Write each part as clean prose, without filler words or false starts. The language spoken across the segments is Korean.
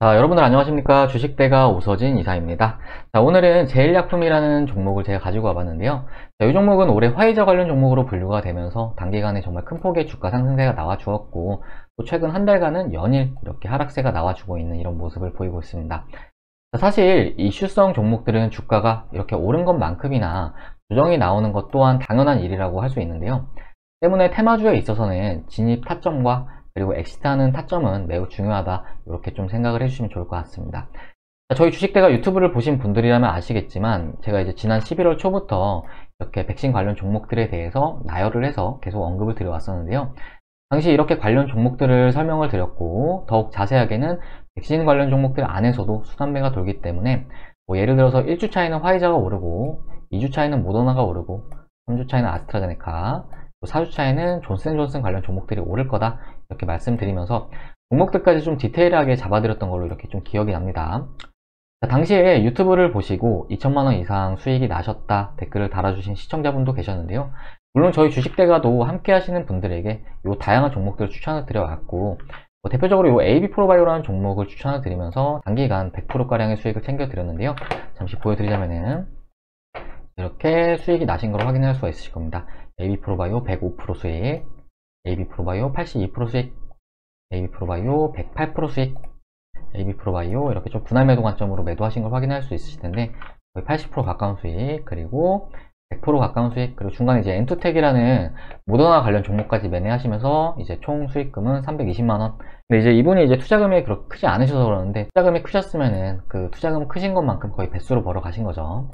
자, 여러분들 안녕하십니까? 주식대가 오서진 이사입니다. 자, 오늘은 제일약품이라는 종목을 제가 가지고 와봤는데요. 자, 이 종목은 올해 화이자 관련 종목으로 분류가 되면서 단기간에 정말 큰 폭의 주가 상승세가 나와주었고, 또 최근 한 달간은 연일 이렇게 하락세가 나와주고 있는 이런 모습을 보이고 있습니다. 자, 사실 이슈성 종목들은 주가가 이렇게 오른 것만큼이나 조정이 나오는 것 또한 당연한 일이라고 할 수 있는데요. 때문에 테마주에 있어서는 진입 타점과 그리고 엑시트하는 타점은 매우 중요하다, 이렇게 좀 생각을 해주시면 좋을 것 같습니다. 저희 주식대가 유튜브를 보신 분들이라면 아시겠지만, 제가 이제 지난 11월 초부터 이렇게 백신 관련 종목들에 대해서 나열을 해서 계속 언급을 드려왔었는데요. 당시 이렇게 관련 종목들을 설명을 드렸고, 더욱 자세하게는 백신 관련 종목들 안에서도 수단매가 돌기 때문에, 뭐 예를 들어서 1주 차에는 화이자가 오르고, 2주 차에는 모더나가 오르고, 3주 차에는 아스트라제네카, 4주 차에는 존슨앤존슨 관련 종목들이 오를 거다, 이렇게 말씀드리면서 종목들까지 좀 디테일하게 잡아드렸던 걸로 이렇게 좀 기억이 납니다. 자, 당시에 유튜브를 보시고 2천만원 이상 수익이 나셨다 댓글을 달아주신 시청자분도 계셨는데요. 물론 저희 주식대가도 함께 하시는 분들에게 요 다양한 종목들을 추천을 드려왔고, 대표적으로 요 AB프로바이오라는 종목을 추천을 드리면서 단기간 100%가량의 수익을 챙겨드렸는데요. 잠시 보여드리자면은 이렇게 수익이 나신 걸 확인할 수가 있으실 겁니다. AB프로바이오 105% 수익, AB프로바이오 82% 수익, AB프로바이오 108% 수익, AB프로바이오 이렇게 좀 분할 매도 관점으로 매도하신 걸 확인할 수 있으실 텐데, 거의 80% 가까운 수익, 그리고 100% 가까운 수익, 그리고 중간에 이제 엔투텍이라는 모더나 관련 종목까지 매매하시면서 이제 총 수익금은 320만원. 근데 이제 이분이 이제 투자금이 그렇게 크지 않으셔서 그러는데, 투자금이 크셨으면은 그 투자금 크신 것만큼 거의 배수로 벌어 가신 거죠.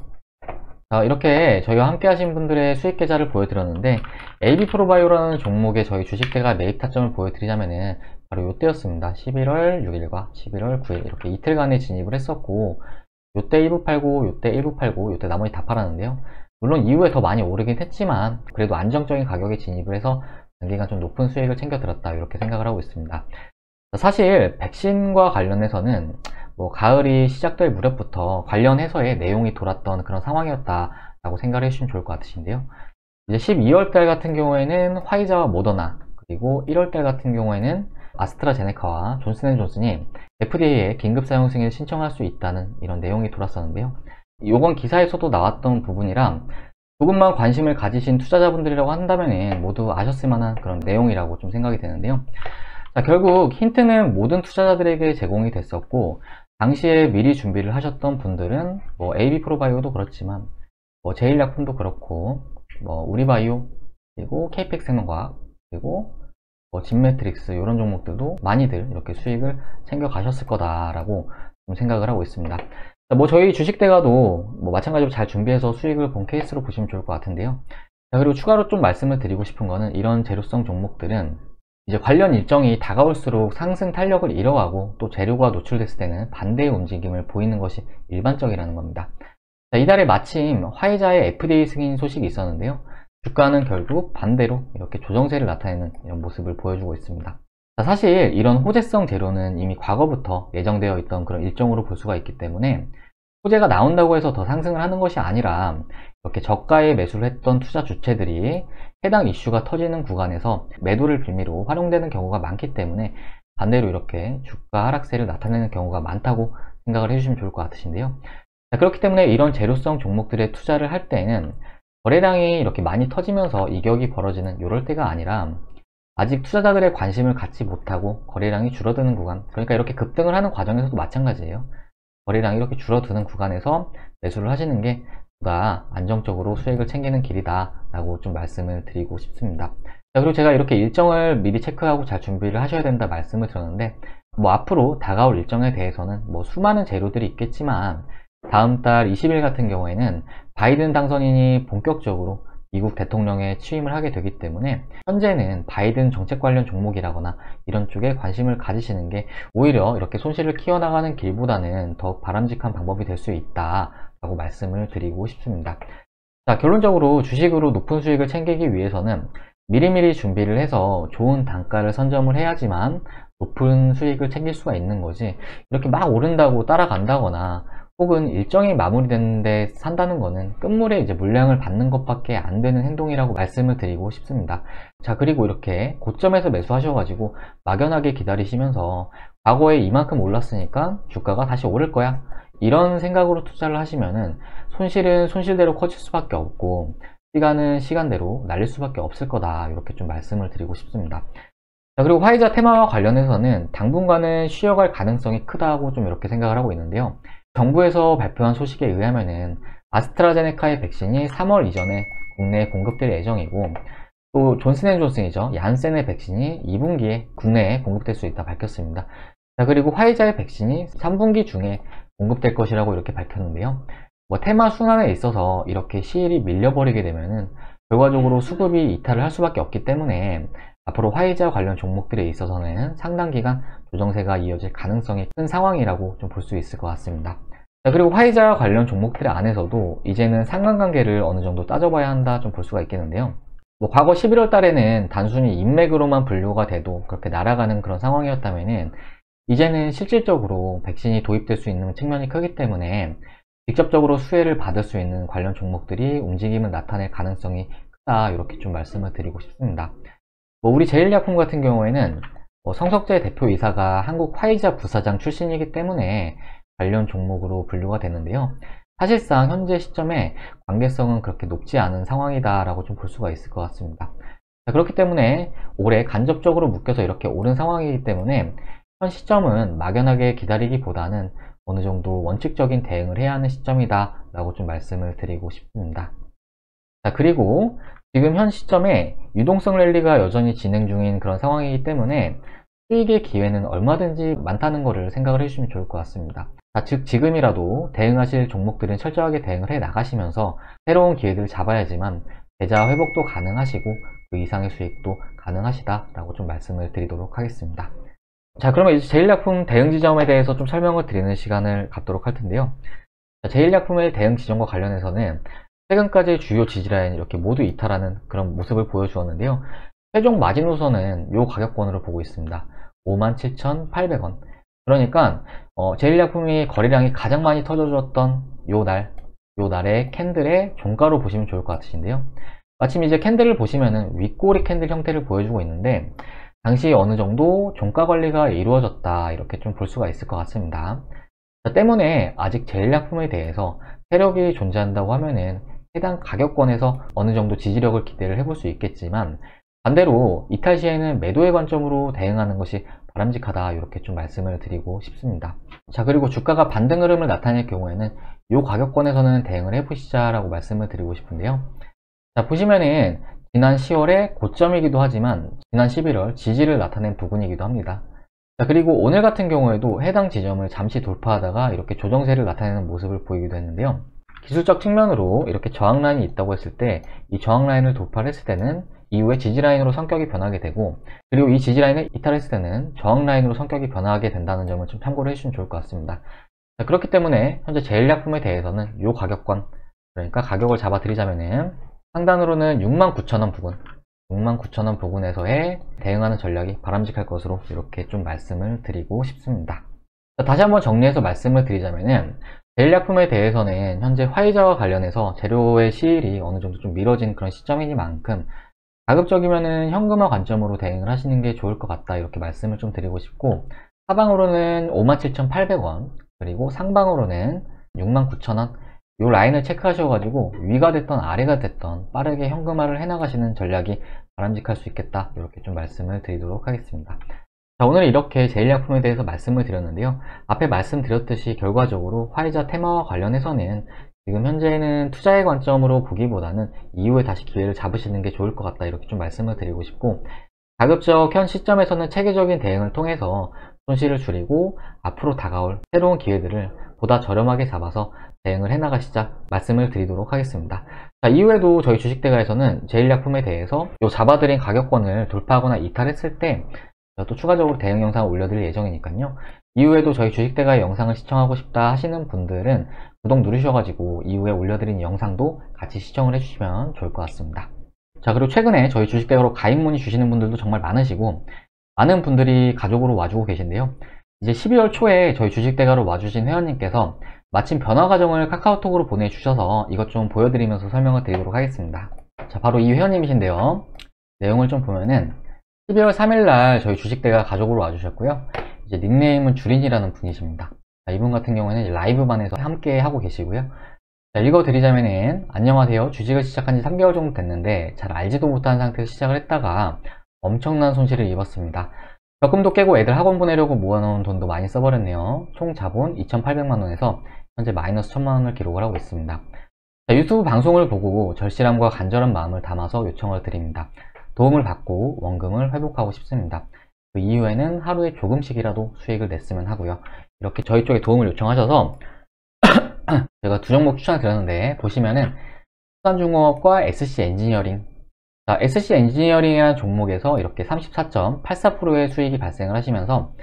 자, 이렇게 저희와 함께 하신 분들의 수익 계좌를 보여드렸는데, AB프로바이오라는 종목에 저희 주식대가 매입 타점을 보여드리자면은 바로 요때였습니다. 11월 6일과 11월 9일 이렇게 이틀간에 진입을 했었고, 요때 일부 팔고 요때 일부 팔고 요때 나머지 다 팔았는데요. 물론 이후에 더 많이 오르긴 했지만 그래도 안정적인 가격에 진입을 해서 단기간 좀 높은 수익을 챙겨들었다, 이렇게 생각을 하고 있습니다. 사실 백신과 관련해서는 뭐 가을이 시작될 무렵부터 관련해서의 내용이 돌았던 그런 상황이었다라고 생각을 해주시면 좋을 것 같으신데요. 이제 12월달 같은 경우에는 화이자와 모더나, 그리고 1월달 같은 경우에는 아스트라제네카와 존슨앤존슨이 FDA에 긴급 사용 승인을 신청할 수 있다는 이런 내용이 돌았었는데요. 이건 기사에서도 나왔던 부분이랑 조금만 관심을 가지신 투자자분들이라고 한다면 모두 아셨을 만한 그런 내용이라고 좀 생각이 되는데요. 자, 결국 힌트는 모든 투자자들에게 제공이 됐었고, 당시에 미리 준비를 하셨던 분들은 뭐 AB프로바이오도 그렇지만 뭐 제일약품도 그렇고, 뭐 우리바이오, 그리고 KPX생명과학, 그리고 뭐 진매트릭스, 이런 종목들도 많이들 이렇게 수익을 챙겨 가셨을 거다라고 좀 생각을 하고 있습니다. 뭐 저희 주식대가도 뭐 마찬가지로 잘 준비해서 수익을 본 케이스로 보시면 좋을 것 같은데요. 자, 그리고 추가로 좀 말씀을 드리고 싶은 거는, 이런 재료성 종목들은 이제 관련 일정이 다가올수록 상승 탄력을 잃어가고, 또 재료가 노출됐을 때는 반대의 움직임을 보이는 것이 일반적이라는 겁니다. 자, 이달에 마침 화이자의 FDA 승인 소식이 있었는데요. 주가는 결국 반대로 이렇게 조정세를 나타내는 이런 모습을 보여주고 있습니다. 자, 사실 이런 호재성 재료는 이미 과거부터 예정되어 있던 그런 일정으로 볼 수가 있기 때문에, 호재가 나온다고 해서 더 상승을 하는 것이 아니라 이렇게 저가에 매수를 했던 투자 주체들이 해당 이슈가 터지는 구간에서 매도를 빌미로 활용되는 경우가 많기 때문에, 반대로 이렇게 주가 하락세를 나타내는 경우가 많다고 생각을 해주시면 좋을 것 같으신데요. 자, 그렇기 때문에 이런 재료성 종목들에 투자를 할 때는 거래량이 이렇게 많이 터지면서 이격이 벌어지는 이럴 때가 아니라, 아직 투자자들의 관심을 갖지 못하고 거래량이 줄어드는 구간, 그러니까 이렇게 급등을 하는 과정에서도 마찬가지예요. 거래량이 이렇게 줄어드는 구간에서 매수를 하시는 게 보다 안정적으로 수익을 챙기는 길이다 라고 좀 말씀을 드리고 싶습니다. 자, 그리고 제가 이렇게 일정을 미리 체크하고 잘 준비를 하셔야 된다 말씀을 드렸는데, 뭐 앞으로 다가올 일정에 대해서는 뭐 수많은 재료들이 있겠지만, 다음 달 20일 같은 경우에는 바이든 당선인이 본격적으로 미국 대통령에 취임을 하게 되기 때문에, 현재는 바이든 정책 관련 종목이라거나 이런 쪽에 관심을 가지시는 게 오히려 이렇게 손실을 키워나가는 길보다는 더 바람직한 방법이 될 수 있다 라고 말씀을 드리고 싶습니다. 자, 결론적으로 주식으로 높은 수익을 챙기기 위해서는 미리미리 준비를 해서 좋은 단가를 선점을 해야지만 높은 수익을 챙길 수가 있는 거지, 이렇게 막 오른다고 따라간다거나 혹은 일정이 마무리되는데 산다는 거는 끝물에 이제 물량을 받는 것밖에 안 되는 행동이라고 말씀을 드리고 싶습니다. 자, 그리고 이렇게 고점에서 매수하셔가지고 막연하게 기다리시면서 과거에 이만큼 올랐으니까 주가가 다시 오를 거야, 이런 생각으로 투자를 하시면은 손실은 손실대로 커질 수밖에 없고 시간은 시간대로 날릴 수밖에 없을 거다, 이렇게 좀 말씀을 드리고 싶습니다. 자, 그리고 화이자 테마와 관련해서는 당분간은 쉬어갈 가능성이 크다고 좀 이렇게 생각을 하고 있는데요. 정부에서 발표한 소식에 의하면은 아스트라제네카의 백신이 3월 이전에 국내에 공급될 예정이고, 또 존슨앤존슨이죠, 얀센의 백신이 2분기에 국내에 공급될 수 있다 밝혔습니다. 자, 그리고 화이자의 백신이 3분기 중에 공급될 것이라고 이렇게 밝혔는데요. 테마 순환에 있어서 이렇게 시일이 밀려버리게 되면은 결과적으로 수급이 이탈을 할 수밖에 없기 때문에 앞으로 화이자 관련 종목들에 있어서는 상당 기간 조정세가 이어질 가능성이 큰 상황이라고 좀 볼 수 있을 것 같습니다. 자, 그리고 화이자 관련 종목들 안에서도 이제는 상관관계를 어느 정도 따져봐야 한다 좀 볼 수가 있겠는데요. 과거 11월 달에는 단순히 인맥으로만 분류가 돼도 그렇게 날아가는 그런 상황이었다면은 이제는 실질적으로 백신이 도입될 수 있는 측면이 크기 때문에 직접적으로 수혜를 받을 수 있는 관련 종목들이 움직임을 나타낼 가능성이 크다, 이렇게 좀 말씀을 드리고 싶습니다. 우리 제일약품 같은 경우에는 성석재 대표이사가 한국 화이자 부사장 출신이기 때문에 관련 종목으로 분류가 되는데요. 사실상 현재 시점에 관계성은 그렇게 높지 않은 상황이다 라고 좀 볼 수가 있을 것 같습니다. 자, 그렇기 때문에 올해 간접적으로 묶여서 이렇게 오른 상황이기 때문에 현 시점은 막연하게 기다리기보다는 어느 정도 원칙적인 대응을 해야 하는 시점이다 라고 좀 말씀을 드리고 싶습니다. 자, 그리고 지금 현 시점에 유동성 랠리가 여전히 진행 중인 그런 상황이기 때문에 수익의 기회는 얼마든지 많다는 것을 생각을 해주시면 좋을 것 같습니다. 자, 즉 지금이라도 대응하실 종목들은 철저하게 대응을 해 나가시면서 새로운 기회들을 잡아야지만 계좌 회복도 가능하시고 그 이상의 수익도 가능하시다 라고 좀 말씀을 드리도록 하겠습니다. 자, 그러면 이제 제일약품 대응 지점에 대해서 좀 설명을 드리는 시간을 갖도록 할 텐데요. 제일약품의 대응 지점과 관련해서는 최근까지 주요 지지라인 이렇게 모두 이탈하는 그런 모습을 보여주었는데요. 최종 마지노선은 요 가격권으로 보고 있습니다. 57,800원. 그러니까 제일약품이 거래량이 가장 많이 터져줬던 요 날의 캔들의 종가로 보시면 좋을 것 같으신데요. 마침 이제 캔들을 보시면은 윗꼬리 캔들 형태를 보여주고 있는데 당시 어느 정도 종가 관리가 이루어졌다, 이렇게 좀 볼 수가 있을 것 같습니다. 때문에 아직 제일약품에 대해서 세력이 존재한다고 하면은 해당 가격권에서 어느 정도 지지력을 기대를 해볼 수 있겠지만, 반대로 이탈 시에는 매도의 관점으로 대응하는 것이 바람직하다, 이렇게 좀 말씀을 드리고 싶습니다. 자, 그리고 주가가 반등 흐름을 나타낼 경우에는 이 가격권에서는 대응을 해보시자라고 말씀을 드리고 싶은데요. 자, 보시면은 지난 10월의 고점이기도 하지만 지난 11월 지지를 나타낸 부분이기도 합니다. 자, 그리고 오늘 같은 경우에도 해당 지점을 잠시 돌파하다가 이렇게 조정세를 나타내는 모습을 보이기도 했는데요. 기술적 측면으로 이렇게 저항라인이 있다고 했을 때 이 저항라인을 돌파를 했을 때는 이후에 지지라인으로 성격이 변하게 되고, 그리고 이 지지라인을 이탈했을 때는 저항라인으로 성격이 변하게 된다는 점을 좀 참고를 해주시면 좋을 것 같습니다. 자, 그렇기 때문에 현재 제일약품에 대해서는 이 가격권, 그러니까 가격을 잡아 드리자면은 상단으로는 69,000원 부근, 69,000원 부근에서의 대응하는 전략이 바람직할 것으로 이렇게 좀 말씀을 드리고 싶습니다. 자, 다시 한번 정리해서 말씀을 드리자면은 제일약품에 대해서는 현재 화이자와 관련해서 재료의 시일이 어느 정도 좀 미뤄진 그런 시점이니만큼 가급적이면은 현금화 관점으로 대응을 하시는 게 좋을 것 같다, 이렇게 말씀을 좀 드리고 싶고, 하방으로는 57,800원, 그리고 상방으로는 69,000원, 이 라인을 체크하셔가지고 위가 됐던 아래가 됐던 빠르게 현금화를 해나가시는 전략이 바람직할 수 있겠다, 이렇게 좀 말씀을 드리도록 하겠습니다. 자, 오늘 이렇게 제일약품에 대해서 말씀을 드렸는데요. 앞에 말씀드렸듯이 결과적으로 화이자 테마와 관련해서는 지금 현재는 투자의 관점으로 보기보다는 이후에 다시 기회를 잡으시는 게 좋을 것 같다, 이렇게 좀 말씀을 드리고 싶고, 가급적 현 시점에서는 체계적인 대응을 통해서 손실을 줄이고 앞으로 다가올 새로운 기회들을 보다 저렴하게 잡아서 대응을 해나가시자 말씀을 드리도록 하겠습니다. 자, 이후에도 저희 주식대가에서는 제일약품에 대해서 요 잡아드린 가격권을 돌파하거나 이탈했을 때 또 추가적으로 대응 영상을 올려드릴 예정이니까요. 이후에도 저희 주식대가의 영상을 시청하고 싶다 하시는 분들은 구독 누르셔가지고 이후에 올려드린 영상도 같이 시청을 해주시면 좋을 것 같습니다. 자, 그리고 최근에 저희 주식대가로 가입 문의 주시는 분들도 정말 많으시고, 많은 분들이 가족으로 와주고 계신데요. 이제 12월 초에 저희 주식대가로 와주신 회원님께서 마침 변화 과정을 카카오톡으로 보내주셔서 이것 좀 보여드리면서 설명을 드리도록 하겠습니다. 자, 바로 이 회원님이신데요. 내용을 좀 보면은 12월 3일날 저희 주식대가 가족으로 와주셨고요. 이제 닉네임은 주린이라는 분이십니다. 자, 이분 같은 경우에는 이제 라이브반에서 함께 하고 계시고요. 자, 읽어드리자면은, 안녕하세요. 주식을 시작한 지 3개월 정도 됐는데 잘 알지도 못한 상태에서 시작을 했다가 엄청난 손실을 입었습니다. 적금도 깨고 애들 학원 보내려고 모아놓은 돈도 많이 써버렸네요. 총 자본 2,800만원에서 현재 마이너스 1,000만원을 기록을 하고 있습니다. 자, 유튜브 방송을 보고 절실함과 간절한 마음을 담아서 요청을 드립니다. 도움을 받고 원금을 회복하고 싶습니다. 그 이후에는 하루에 조금씩이라도 수익을 냈으면 하고요. 이렇게 저희 쪽에 도움을 요청하셔서 제가 두 종목 추천을 드렸는데, 보시면은 수산중공업과 SC 엔지니어링. 자, SC 엔지니어링이라는 종목에서 이렇게 34.84%의 수익이 발생을 하시면서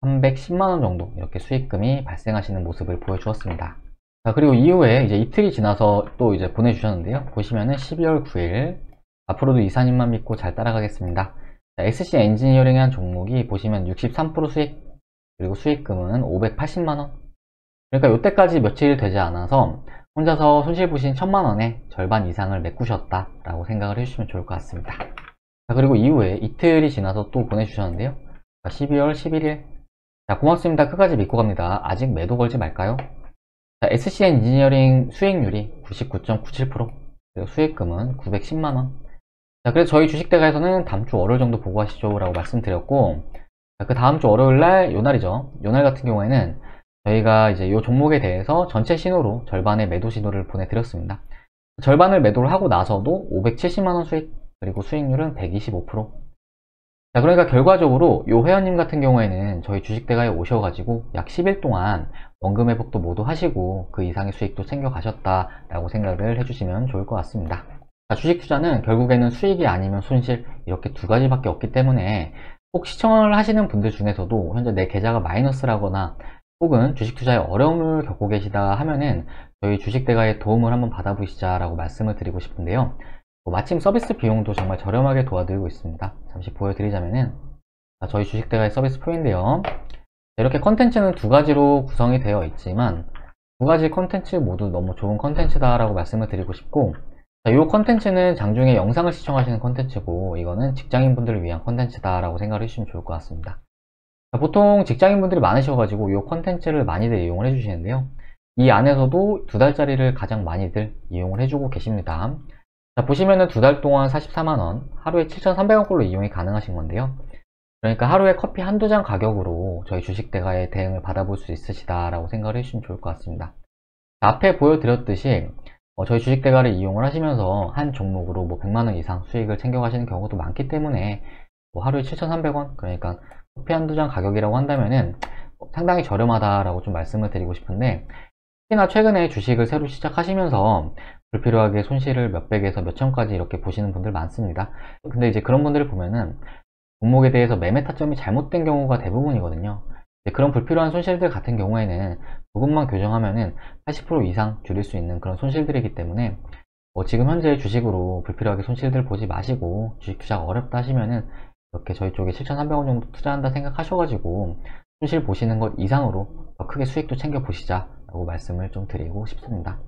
310만원 정도 이렇게 수익금이 발생하시는 모습을 보여주었습니다. 자, 그리고 이후에 이제 이틀이 지나서 또 이제 보내주셨는데요. 보시면은 12월 9일, 앞으로도 이사님만 믿고 잘 따라가겠습니다. 자, SC 엔지니어링이라는 종목이 보시면 63% 수익, 그리고 수익금은 580만원. 그러니까 이때까지 며칠이 되지 않아서 혼자서 손실 보신 1,000만원의 절반 이상을 메꾸셨다라고 생각을 해주시면 좋을 것 같습니다. 자, 그리고 이후에 이틀이 지나서 또 보내주셨는데요. 자, 12월 11일. 자, 고맙습니다. 끝까지 믿고 갑니다. 아직 매도 걸지 말까요? 자, SC 엔지니어링 수익률이 99.97%, 그리고 수익금은 910만원. 자, 그래서 저희 주식대가에서는 다음 주 월요일 정도 보고 하시죠 라고 말씀드렸고, 자, 그 다음 주 월요일날, 요날이죠. 요날 같은 경우에는 저희가 이제 이 종목에 대해서 전체 신호로 절반의 매도 신호를 보내드렸습니다. 절반을 매도를 하고 나서도 570만원 수익, 그리고 수익률은 125%. 자, 그러니까 결과적으로 이 회원님 같은 경우에는 저희 주식대가에 오셔가지고 약 10일 동안 원금 회복도 모두 하시고 그 이상의 수익도 챙겨 가셨다라고 생각을 해주시면 좋을 것 같습니다. 자, 주식 투자는 결국에는 수익이 아니면 손실, 이렇게 두 가지밖에 없기 때문에 꼭 시청을 하시는 분들 중에서도 현재 내 계좌가 마이너스라거나 혹은 주식 투자에 어려움을 겪고 계시다 하면은 저희 주식대가의 도움을 한번 받아보시자 라고 말씀을 드리고 싶은데요. 마침 서비스 비용도 정말 저렴하게 도와드리고 있습니다. 잠시 보여드리자면은, 저희 주식대가의 서비스 표인데요. 이렇게 컨텐츠는 두 가지로 구성이 되어 있지만 두 가지 컨텐츠 모두 너무 좋은 컨텐츠다 라고 말씀을 드리고 싶고, 이 컨텐츠는 장중에 영상을 시청하시는 컨텐츠고, 이거는 직장인분들을 위한 컨텐츠다 라고 생각을 해주시면 좋을 것 같습니다. 보통 직장인분들이 많으셔가지고 이 컨텐츠를 많이들 이용을 해주시는데요. 이 안에서도 두 달짜리를 가장 많이들 이용을 해주고 계십니다. 자, 보시면은 두 달 동안 44만원, 하루에 7,300원꼴로 이용이 가능하신 건데요. 그러니까 하루에 커피 한두 잔 가격으로 저희 주식대가의 대응을 받아볼 수 있으시다라고 생각을 해주시면 좋을 것 같습니다. 자, 앞에 보여드렸듯이 저희 주식대가를 이용을 하시면서 한 종목으로 뭐 100만원 이상 수익을 챙겨가시는 경우도 많기 때문에 하루에 7,300원, 그러니까 커피 한두 잔 가격이라고 한다면은 상당히 저렴하다라고 좀 말씀을 드리고 싶은데, 특히나 최근에 주식을 새로 시작하시면서 불필요하게 손실을 몇백에서 몇천까지 이렇게 보시는 분들 많습니다. 근데 이제 그런 분들을 보면은 종목에 대해서 매매 타점이 잘못된 경우가 대부분이거든요. 그런 불필요한 손실들 같은 경우에는 조금만 교정하면은 80% 이상 줄일 수 있는 그런 손실들이기 때문에 지금 현재 주식으로 불필요하게 손실들 보지 마시고, 주식 투자가 어렵다 하시면은 이렇게 저희 쪽에 7,300원 정도 투자한다 생각하셔가지고 손실 보시는 것 이상으로 더 크게 수익도 챙겨 보시자 라고 말씀을 좀 드리고 싶습니다.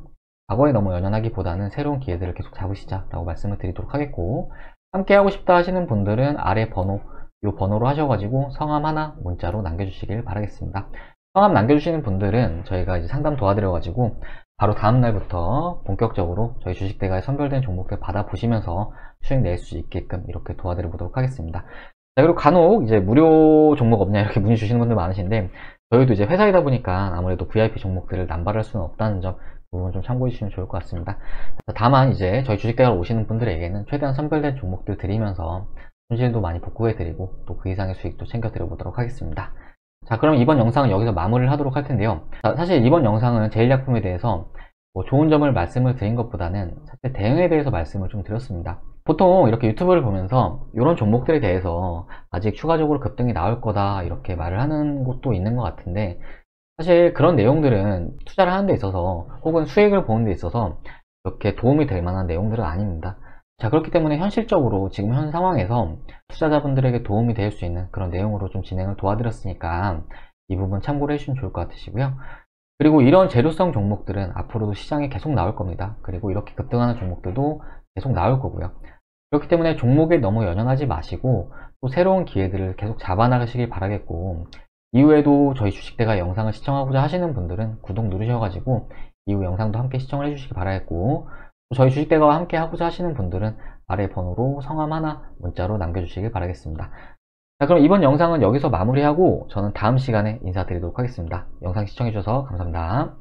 과거에 너무 연연하기보다는 새로운 기회들을 계속 잡으시자 라고 말씀을 드리도록 하겠고, 함께 하고 싶다 하시는 분들은 아래 번호, 이 번호로 하셔가지고 성함 하나 문자로 남겨주시길 바라겠습니다. 성함 남겨주시는 분들은 저희가 이제 상담 도와드려가지고 바로 다음날부터 본격적으로 저희 주식대가에 선별된 종목들 받아보시면서 수익 낼 수 있게끔 이렇게 도와드려 보도록 하겠습니다. 자, 그리고 간혹 이제 무료 종목 없냐 이렇게 문의 주시는 분들 많으신데, 저희도 이제 회사이다 보니까 아무래도 VIP 종목들을 남발할 수는 없다는 점, 그 부분 좀 참고해 주시면 좋을 것 같습니다. 다만 이제 저희 주식대가로 오시는 분들에게는 최대한 선별된 종목들 드리면서 손실도 많이 복구해 드리고 또 그 이상의 수익도 챙겨 드려 보도록 하겠습니다. 자, 그럼 이번 영상은 여기서 마무리를 하도록 할 텐데요. 자, 사실 이번 영상은 제일약품에 대해서 좋은 점을 말씀을 드린 것보다는 사실 대응에 대해서 말씀을 좀 드렸습니다. 보통 이렇게 유튜브를 보면서 이런 종목들에 대해서 아직 추가적으로 급등이 나올 거다 이렇게 말을 하는 곳도 있는 것 같은데, 사실 그런 내용들은 투자를 하는 데 있어서 혹은 수익을 보는 데 있어서 이렇게 도움이 될 만한 내용들은 아닙니다. 자, 그렇기 때문에 현실적으로 지금 현 상황에서 투자자분들에게 도움이 될 수 있는 그런 내용으로 좀 진행을 도와드렸으니까 이 부분 참고를 해주시면 좋을 것 같으시고요. 그리고 이런 재료성 종목들은 앞으로도 시장에 계속 나올 겁니다. 그리고 이렇게 급등하는 종목들도 계속 나올 거고요. 그렇기 때문에 종목에 너무 연연하지 마시고 또 새로운 기회들을 계속 잡아나가시길 바라겠고, 이후에도 저희 주식대가 영상을 시청하고자 하시는 분들은 구독 누르셔가지고 이후 영상도 함께 시청을 해주시기 바라겠고, 저희 주식대가와 함께 하고자 하시는 분들은 아래 번호로 성함 하나 문자로 남겨주시길 바라겠습니다. 자, 그럼 이번 영상은 여기서 마무리하고 저는 다음 시간에 인사드리도록 하겠습니다. 영상 시청해주셔서 감사합니다.